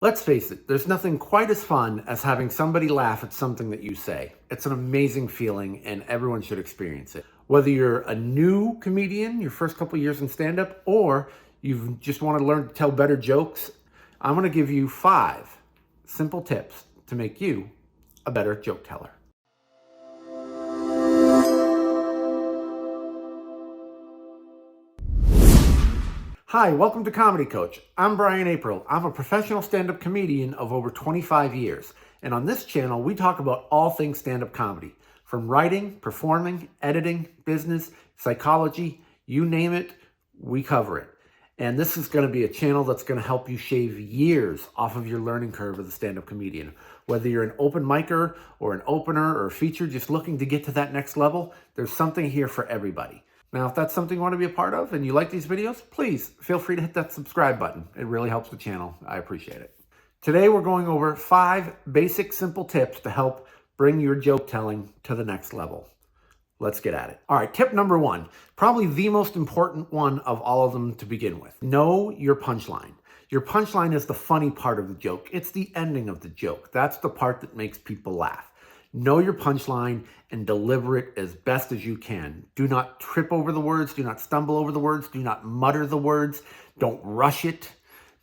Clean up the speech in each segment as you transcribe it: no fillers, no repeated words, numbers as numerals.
Let's face it, there's nothing quite as fun as having somebody laugh at something that you say. It's an amazing feeling and everyone should experience it. Whether you're a new comedian, your first couple years in stand-up, or you just want to learn to tell better jokes, I'm going to give you 5 simple tips to make you a better joke teller. Hi, welcome to Comedy Coach. I'm Brian APPRILLE. I'm a professional stand-up comedian of over 25 years. And on this channel, we talk about all things stand-up comedy. From writing, performing, editing, business, psychology, you name it, we cover it. And this is going to be a channel that's going to help you shave years off of your learning curve as a stand-up comedian. Whether you're an open micer or an opener or a feature just looking to get to that next level, there's something here for everybody. Now, if that's something you want to be a part of and you like these videos, please feel free to hit that subscribe button. It really helps the channel. I appreciate it. Today, we're going over 5 basic, simple tips to help bring your joke telling to the next level. Let's get at it. All right, tip number 1, probably the most important one of all of them to begin with. Know your punchline. Your punchline is the funny part of the joke. It's the ending of the joke. That's the part that makes people laugh. Know your punchline and deliver it as best as you can. Do not trip over the words. Do not stumble over the words. Do not mutter the words. Don't rush it.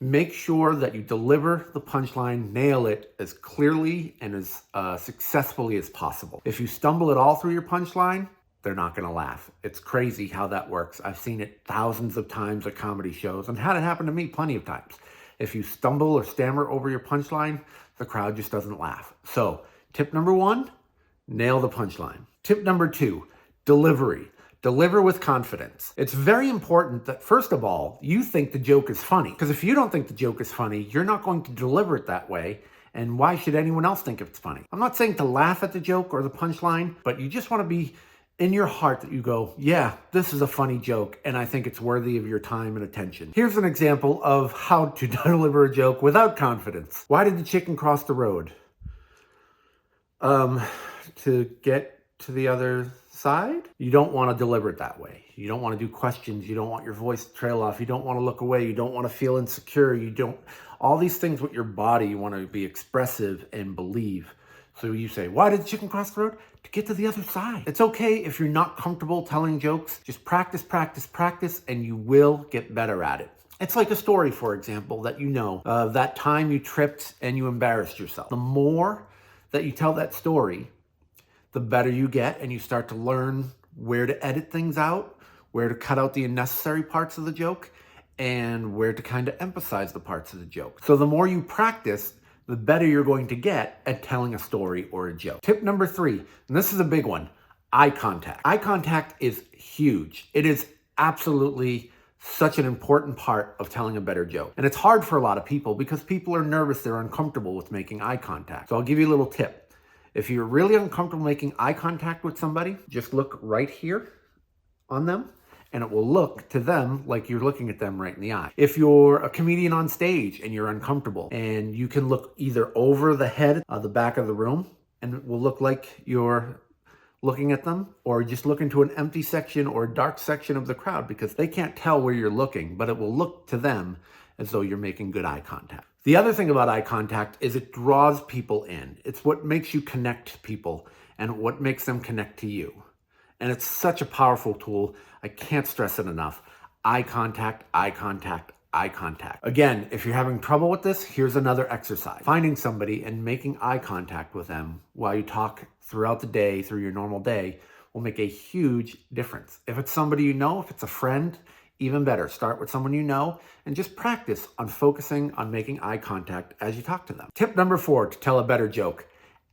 Make sure that you deliver the punchline, nail it as clearly and as successfully as possible. If you stumble at all through your punchline, they're not going to laugh. It's crazy how that works. I've seen it thousands of times at comedy shows and had it happen to me plenty of times. If you stumble or stammer over your punchline, the crowd just doesn't laugh. So, tip number 1, nail the punchline. Tip number 2, delivery. Deliver with confidence. It's very important that, first of all, you think the joke is funny. Because if you don't think the joke is funny, you're not going to deliver it that way. And why should anyone else think it's funny? I'm not saying to laugh at the joke or the punchline, but you just want to be in your heart that you go, yeah, this is a funny joke, and I think it's worthy of your time and attention. Here's an example of how to deliver a joke without confidence. Why did the chicken cross the road? To get to the other side? You don't want to deliver it that way. You don't want to do questions. You don't want your voice to trail off. You don't want to look away. You don't want to feel insecure. All these things with your body, you want to be expressive and believe. So you say, why did the chicken cross the road? To get to the other side. It's okay if you're not comfortable telling jokes. Just practice, practice, practice, and you will get better at it. It's like a story, for example, that you know, that time you tripped and you embarrassed yourself. The more that you tell that story, the better you get, and you start to learn where to edit things out, where to cut out the unnecessary parts of the joke, and where to kind of emphasize the parts of the joke. So the more you practice, the better you're going to get at telling a story or a joke. Tip number 3, and this is a big one, eye contact. Eye contact is huge. It is absolutely such an important part of telling a better joke. And it's hard for a lot of people because people are nervous, they're uncomfortable with making eye contact. So I'll give you a little tip. If you're really uncomfortable making eye contact with somebody, just look right here on them, and it will look to them like you're looking at them right in the eye. If you're a comedian on stage and you're uncomfortable, and you can look either over the head of the back of the room, and it will look like you're looking at them, or just look into an empty section or a dark section of the crowd because they can't tell where you're looking, but it will look to them as though you're making good eye contact. The other thing about eye contact is it draws people in. It's what makes you connect to people and what makes them connect to you. And it's such a powerful tool. I can't stress it enough. Eye contact, eye contact, eye contact. Again, if you're having trouble with this, here's another exercise. Finding somebody and making eye contact with them while you talk throughout the day, through your normal day, will make a huge difference. If it's somebody you know, if it's a friend, even better. Start with someone you know and just practice on focusing on making eye contact as you talk to them. Tip number 4 to tell a better joke,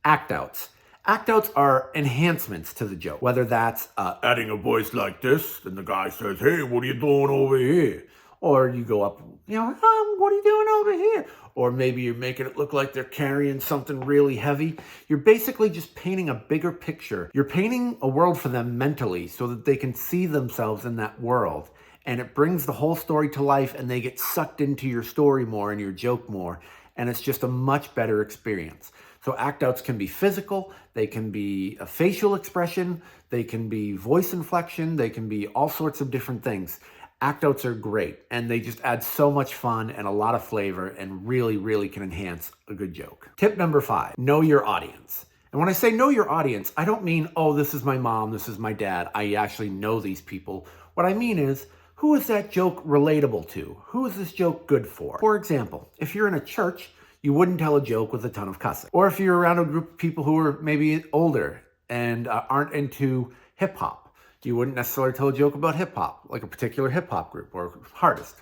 act outs. Act outs are enhancements to the joke, whether that's adding a voice like this, and the guy says, hey, what are you doing over here? Or you go up, what are you doing over here? Or maybe you're making it look like they're carrying something really heavy. You're basically just painting a bigger picture. You're painting a world for them mentally so that they can see themselves in that world. And it brings the whole story to life, and they get sucked into your story more and your joke more. And it's just a much better experience. So act outs can be physical, they can be a facial expression, they can be voice inflection, they can be all sorts of different things. Act outs are great, and they just add so much fun and a lot of flavor and really, really can enhance a good joke. Tip number 5, know your audience. And when I say know your audience, I don't mean, oh, this is my mom, this is my dad. I actually know these people. What I mean is, who is that joke relatable to? Who is this joke good for? For example, if you're in a church, you wouldn't tell a joke with a ton of cussing. Or if you're around a group of people who are maybe older and aren't into hip hop, you wouldn't necessarily tell a joke about hip hop, like a particular hip hop group or hardest.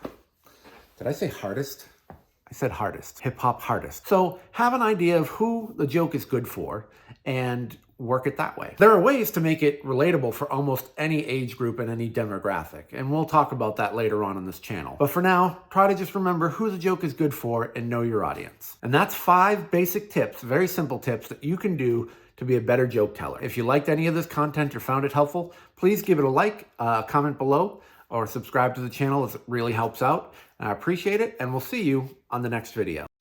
Did I say hardest? I said hardest, hip hop hardest. So have an idea of who the joke is good for and work it that way. There are ways to make it relatable for almost any age group and any demographic, and we'll talk about that later on in this channel. But for now, try to just remember who the joke is good for and know your audience. And that's 5 basic tips, very simple tips that you can do to be a better joke teller. If you liked any of this content or found it helpful, please give it a like, comment below, or subscribe to the channel as it really helps out. I appreciate it, and we'll see you on the next video.